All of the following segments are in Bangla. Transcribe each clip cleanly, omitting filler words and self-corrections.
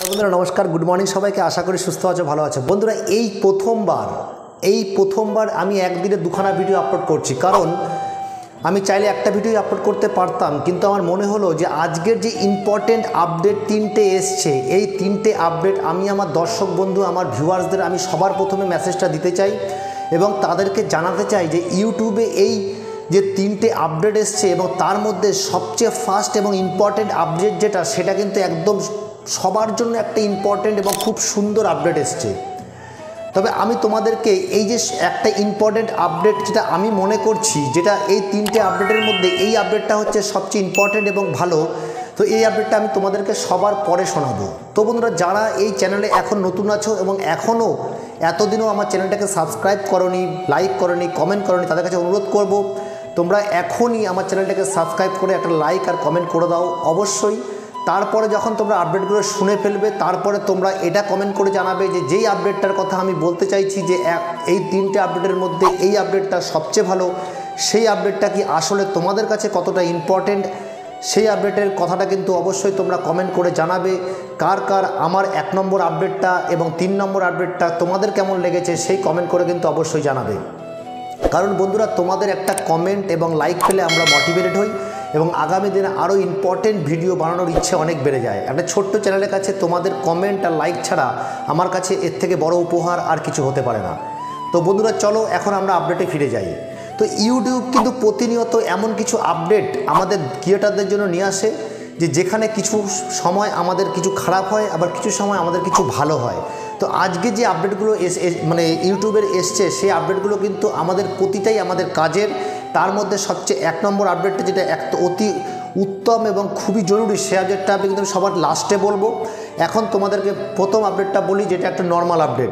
বন্ধুরা নমস্কার, গুড মর্নিং সবাইকে। আশা করি সুস্থ আছো, ভালো আছো। বন্ধুরা এই প্রথমবার আমি একদিনে দুখানা ভিডিও আপলোড করছি, কারণ আমি চাইলে একটা ভিডিও আপলোড করতে পারতাম, কিন্তু আমার মনে হলো যে আজকের যে ইম্পর্টেন্ট আপডেট তিনটে এসছে, এই তিনটে আপডেট আমি আমার দর্শক বন্ধু, আমার ভিউয়ার্সদের আমি সবার প্রথমে মেসেজটা দিতে চাই এবং তাদেরকে জানাতে চাই যে ইউটিউবে এই যে তিনটে আপডেট এসছে এবং তার মধ্যে সবচেয়ে ফার্স্ট এবং ইম্পর্টেন্ট আপডেট যেটা, সেটা কিন্তু একদম সবার জন্য একটা ইম্পর্টেন্ট এবং খুব সুন্দর আপডেট এসছে। তবে আমি তোমাদেরকে এই যে একটা ইম্পর্টেন্ট আপডেট যেটা আমি মনে করছি, যেটা এই তিনটে আপডেটের মধ্যে এই আপডেটটা হচ্ছে সবচেয়ে ইম্পর্টেন্ট এবং ভালো, তো এই আপডেটটা আমি তোমাদেরকে সবার পরে শোনাবো। তো বন্ধুরা, যারা এই চ্যানেলে এখন নতুন আছো এবং এখনও এতদিনও আমার চ্যানেলটাকে সাবস্ক্রাইব করোনি, লাইক করোনি, কমেন্ট করোনি, তাদের কাছে অনুরোধ করব তোমরা এখনই আমার চ্যানেলটাকে সাবস্ক্রাইব করে একটা লাইক আর কমেন্ট করে দাও অবশ্যই। তারপরে যখন তোমরা আপডেটগুলো শুনে ফেলবে, তারপরে তোমরা এটা কমেন্ট করে জানাবে যে যেই আপডেটটার কথা আমি বলতে চাইছি, যে এই তিনটে আপডেটের মধ্যে এই আপডেটটা সবচেয়ে ভালো, সেই আপডেটটা কি আসলে তোমাদের কাছে কতটা ইম্পর্টেন্ট, সেই আপডেটের কথাটা কিন্তু অবশ্যই তোমরা কমেন্ট করে জানাবে। কার কার আমার 1 নম্বর আপডেটটা এবং 3 নম্বর আপডেটটা তোমাদের কেমন লেগেছে সেই কমেন্ট করে কিন্তু অবশ্যই জানাবে। কারণ বন্ধুরা, তোমাদের একটা কমেন্ট এবং লাইক পেলে আমরা মোটিভেটেড হই এবং আগামী দিনে আরও ইম্পর্টেন্ট ভিডিও বানানোর ইচ্ছে অনেক বেড়ে যায়। একটা ছোট্ট চ্যানেলের কাছে তোমাদের কমেন্ট আর লাইক ছাড়া আমার কাছে এর থেকে বড় উপহার আর কিছু হতে পারে না। তো বন্ধুরা, চলো এখন আমরা আপডেটে ফিরে যাই। তো ইউটিউব কিন্তু প্রতিনিয়ত এমন কিছু আপডেট আমাদের ক্রিয়েটারদের জন্য নিয়ে আসে, যে যেখানে কিছু সময় আমাদের কিছু খারাপ হয়, আবার কিছু সময় আমাদের কিছু ভালো হয়। তো আজকে যে আপডেটগুলো মানে ইউটিউবের এসছে, সেই আপডেটগুলো কিন্তু আমাদের প্রতিটাই আমাদের কাজের। তার মধ্যে সবচেয়ে 1 নম্বর আপডেটটা যেটা অতি উত্তম এবং খুবই জরুরি, সে আপডেটটা আমি কিন্তু সবার লাস্টে বলবো। এখন তোমাদেরকে প্রথম আপডেটটা বলি, যেটা একটা নর্মাল আপডেট,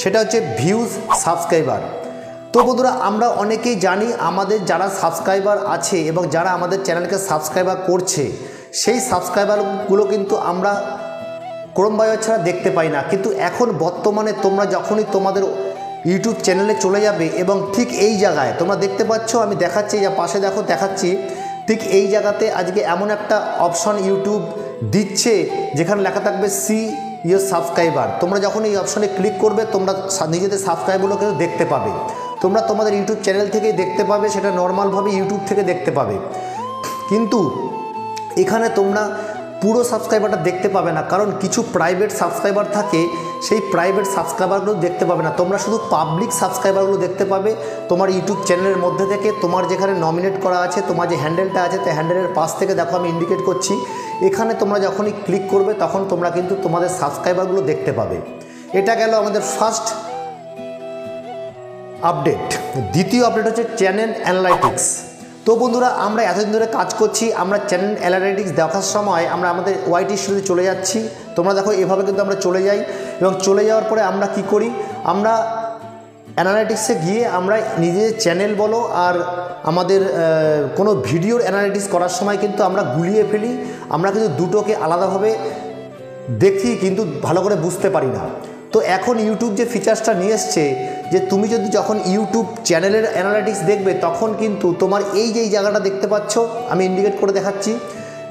সেটা হচ্ছে ভিউজ, সাবস্ক্রাইবার। তো বন্ধুরা, আমরা অনেকেই জানি আমাদের যারা সাবস্ক্রাইবার আছে এবং যারা আমাদের চ্যানেলকে সাবস্ক্রাইবার করছে, সেই সাবস্ক্রাইবারগুলো কিন্তু আমরা ক্রমবায় ছাড়া দেখতে পাই না। কিন্তু এখন বর্তমানে তোমরা যখনই তোমাদের ইউটিউব চ্যানেলে চলে যাবে এবং ঠিক এই জায়গায় তোমরা দেখতে পাচ্ছ, আমি দেখাচ্ছি, যা পাশে দেখো দেখাচ্ছি, ঠিক এই জায়গাতে আজকে এমন একটা অপশন ইউটিউব দিচ্ছে যেখানে লেখা থাকবে সি ইয়োর সাবস্ক্রাইবার। তোমরা যখন এই অপশনে ক্লিক করবে, তোমরা নিজেদের সাবস্ক্রাইবারগুলোকে দেখতে পাবে। তোমরা তোমাদের ইউটিউব চ্যানেল থেকেই দেখতে পাবে, সেটা নর্মালভাবে ইউটিউব থেকে দেখতে পাবে। কিন্তু এখানে তোমরা পুরো সাবস্ক্রাইবারটা দেখতে পাবে না, কারণ কিছু প্রাইভেট সাবস্ক্রাইবার থাকে, সেই প্রাইভেট সাবস্ক্রাইবারগুলো দেখতে পাবে না। তোমরা শুধু পাবলিক সাবস্ক্রাইবারগুলো দেখতে পাবে তোমার ইউটিউব চ্যানেলের মধ্যে থেকে। তোমার যেখানে নমিনেট করা আছে, তোমার যে হ্যান্ডেলটা আছে, তাই হ্যান্ডেলের পাশ থেকে দেখো আমি ইন্ডিকেট করছি, এখানে তোমরা যখনই ক্লিক করবে তখন তোমরা কিন্তু তোমাদের সাবস্ক্রাইবারগুলো দেখতে পাবে। এটা গেল আমাদের ফার্স্ট আপডেট। দ্বিতীয় আপডেট হচ্ছে চ্যানেল অ্যানালাইটিক্স। তো বন্ধুরা, আমরা এতদিন ধরে কাজ করছি, আমরা চ্যানেল অ্যানালাইটিক্স দেখার সময় আমরা আমাদের ওয়াইটি স্টুডিওতে চলে যাচ্ছি। তোমরা দেখো এভাবে কিন্তু আমরা চলে যাই, এবং চলে যাওয়ার পরে আমরা কি করি, আমরা অ্যানালাইটিক্সে গিয়ে আমরা নিজেদের চ্যানেল বলো আর আমাদের কোনো ভিডিওর অ্যানালাইটিক্স করার সময় কিন্তু আমরা গুলিয়ে ফেলি। আমরা কিন্তু দুটোকে আলাদাভাবে দেখি, কিন্তু ভালো করে বুঝতে পারি না। তো এখন ইউটিউব যে ফিচার্সটা নিয়ে এসছে, যে তুমি যদি যখন ইউটিউব চ্যানেলের অ্যানালাইটিক্স দেখবে, তখন কিন্তু তোমার এই যে জায়গাটা দেখতে পাচ্ছ, আমি ইন্ডিকেট করে দেখাচ্ছি,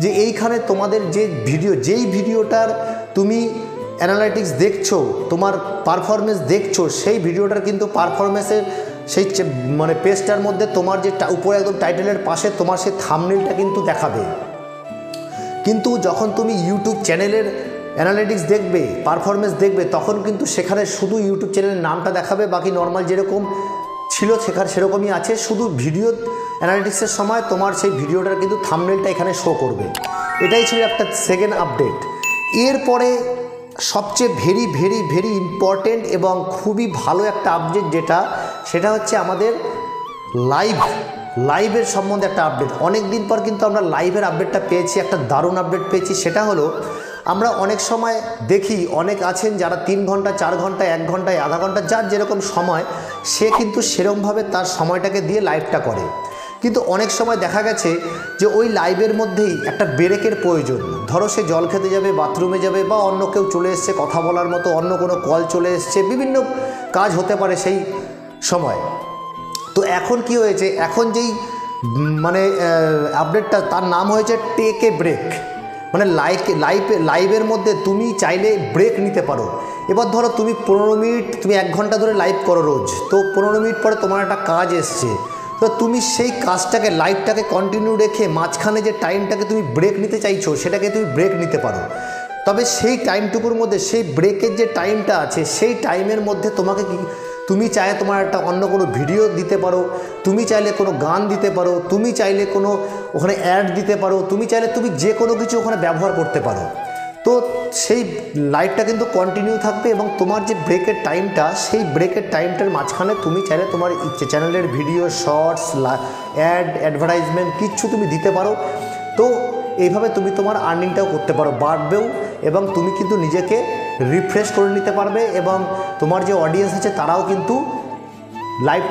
যে এইখানে তোমাদের যে যেই ভিডিওটার তুমি অ্যানালাইটিক্স দেখছো, তোমার পারফরমেন্স দেখছো, সেই ভিডিওটার কিন্তু পারফরমেন্সের সেই মানে পেজটার মধ্যে তোমার যে উপরে একদম টাইটেলের পাশে তোমার সেই থাম্বনেইলটা কিন্তু দেখাবে। কিন্তু যখন তুমি ইউটিউব চ্যানেলের অ্যানালিটিক্স দেখবে, পারফরমেন্স দেখবে, তখন কিন্তু সেখানে শুধু ইউটিউব চ্যানেলের নামটা দেখাবে, বাকি নর্মাল যেরকম ছিল সেরকমই আছে। শুধু ভিডিও অ্যানালিটিক্সের সময় তোমার সেই ভিডিওটার কিন্তু থাম্বনেইলটা এখানে শো করবে। এটাই ছিল একটা সেকেন্ড আপডেট। এরপরে সবচেয়ে ভেরি ভেরি ভেরি ইম্পর্টেন্ট এবং খুবই ভালো একটা আপডেট, সেটা হচ্ছে আমাদের লাইভের সম্বন্ধে একটা আপডেট। অনেক দিন পর কিন্তু আমরা লাইভের আপডেটটা পেয়েছি, একটা দারুণ আপডেট পেয়েছি। সেটা হলো, আমরা অনেক সময় দেখি অনেক আছেন যারা 3 ঘন্টা, 4 ঘন্টা, 1 ঘন্টায়, আধা ঘন্টা, যার যেরকম সময়, সে কিন্তু সেরকমভাবে তার সময়টাকে দিয়ে লাইভটা করে। কিন্তু অনেক সময় দেখা গেছে যে ওই লাইভের মধ্যেই একটা ব্রেকের প্রয়োজন। ধরো সে জল খেতে যাবে, বাথরুমে যাবে, বা অন্য কেউ চলে এসছে কথা বলার মতো, অন্য কোনো কল চলে এসছে, বিভিন্ন কাজ হতে পারে সেই সময়। তো এখন কি হয়েছে, এখন যেই মানে আপডেটটা, তার নাম হয়েছে টেক এ ব্রেক। মানে লাইভের মধ্যে তুমি চাইলে ব্রেক নিতে পারো। এবার ধরো তুমি 15 মিনিট, তুমি 1 ঘন্টা ধরে লাইভ করো রোজ, তো 15 মিনিট পরে তোমার একটা কাজ এসছে, তো তুমি সেই কাজটাকে লাইভটাকে কন্টিনিউ রেখে মাঝখানে যে টাইমটাকে তুমি ব্রেক নিতে চাইছো সেটাকে তুমি ব্রেক নিতে পারো। তবে সেই টাইমটুকুর মধ্যে, সেই ব্রেকের যে টাইমটা আছে সেই টাইমের মধ্যে তোমাকে তুমি চাইলে তোমার একটা অন্য কোনো ভিডিও দিতে পারো, তুমি চাইলে কোনো গান দিতে পারো, তুমি চাইলে কোনো ওখানে অ্যাড দিতে পারো, তুমি চাইলে তুমি যে কোনো কিছু ওখানে ব্যবহার করতে পারো। তো সেই লাইভটা কিন্তু কন্টিনিউ থাকবে এবং তোমার যে ব্রেকের টাইমটা, সেই ব্রেকের টাইমটার মাঝখানে তুমি চাইলে তোমার ইচ্ছে চ্যানেলের ভিডিও, শর্টস, অ্যাডভার্টাইজমেন্ট কিচ্ছু তুমি দিতে পারো। তো এইভাবে তুমি তোমার আর্নিংটাও করতে পারো, বাড়বেও, এবং তুমি কিন্তু নিজেকে রিফ্রেশ করে নিতে পারবে এবং তোমার যে অডিয়েন্স আছে তারাও কিন্তু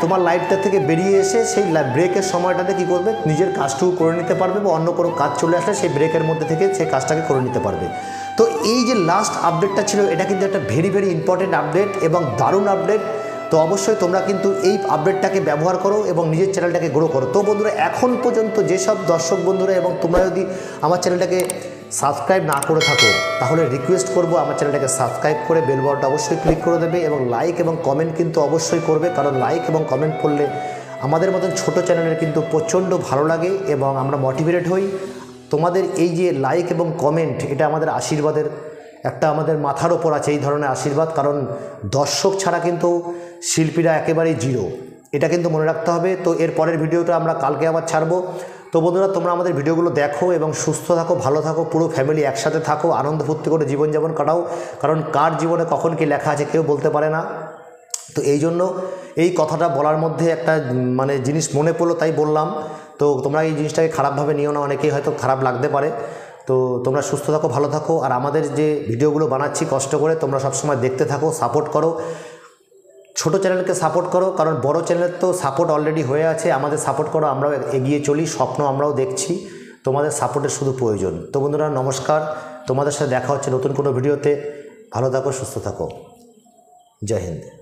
তোমার লাইভটা থেকে বেরিয়ে এসে সেই ব্রেকের সময়টাতে কী করবে, নিজের কাজটুকু করে নিতে পারবে বা অন্য কোনো কাজ চলে আসলে সেই ব্রেকের মধ্যে থেকে সেই কাজটাকে করে নিতে পারবে। তো এই যে লাস্ট আপডেটটা ছিল, এটা কিন্তু একটা ভেরি ইম্পর্টেন্ট আপডেট এবং দারুণ আপডেট। তো অবশ্যই তোমরা কিন্তু এই আপডেটটাকে ব্যবহার করো এবং নিজের চ্যানেলটাকে গ্রো করো। তো বন্ধুরা, এখন পর্যন্ত যেসব দর্শক বন্ধুরা এবং তোমরা যদি আমার চ্যানেলটাকে সাবস্ক্রাইব না করে থাকো তাহলে রিকোয়েস্ট করব আমার চ্যানেলটাকে সাবস্ক্রাইব করে বেল বাটনটা অবশ্যই ক্লিক করে দেবে এবং লাইক এবং কমেন্ট কিন্তু অবশ্যই করবে, কারণ লাইক এবং কমেন্ট করলে আমাদের মতন ছোট চ্যানেলের কিন্তু প্রচণ্ড ভালো লাগে এবং আমরা মোটিভেটেড হই। তোমাদের এই যে লাইক এবং কমেন্ট, এটা আমাদের আশীর্বাদের একটা, আমাদের মাথার ওপর আছে এই ধরনের আশীর্বাদ, কারণ দর্শক ছাড়া কিন্তু শিল্পীরা একেবারেই জিরো, এটা কিন্তু মনে রাখতে হবে। তো এর পরের ভিডিওটা আমরা কালকে আবার ছাড়বো। তো বন্ধুরা, তোমরা আমাদের ভিডিওগুলো দেখো এবং সুস্থ থাকো, ভালো থাকো, পুরো ফ্যামিলি একসাথে থাকো, আনন্দ ফুর্তি করে জীবনযাপন কাটাও, কারণ কার জীবনে কখন কি লেখা আছে কেউ বলতে পারে না। তো এই জন্য এই কথাটা বলার মধ্যে একটা মানে জিনিস মনে পড়লো, তাই বললাম। তো তোমরা এই জিনিসটাকে খারাপভাবে নিও না, অনেকেই হয়তো খারাপ লাগতে পারে। তো তোমরা সুস্থ থাকো, ভালো থাকো, আর আমাদের যে ভিডিওগুলো বানাচ্ছি কষ্ট করে তোমরা সবসময় দেখতে থাকো, সাপোর্ট করো, ছোট চ্যানেলকে সাপোর্ট করো, কারণ বড় চ্যানেলের তো সাপোর্ট অলরেডি হয়ে আছে। আমাদের সাপোর্ট করো, আমরাও এগিয়ে চলি, স্বপ্ন আমরাও দেখছি, তোমাদের সাপোর্টের শুধু প্রয়োজন। তো বন্ধুরা, নমস্কার, তোমাদের সাথে দেখা হচ্ছে নতুন কোনো ভিডিওতে। ভালো থাকো, সুস্থ থাকো, জয় হিন্দ।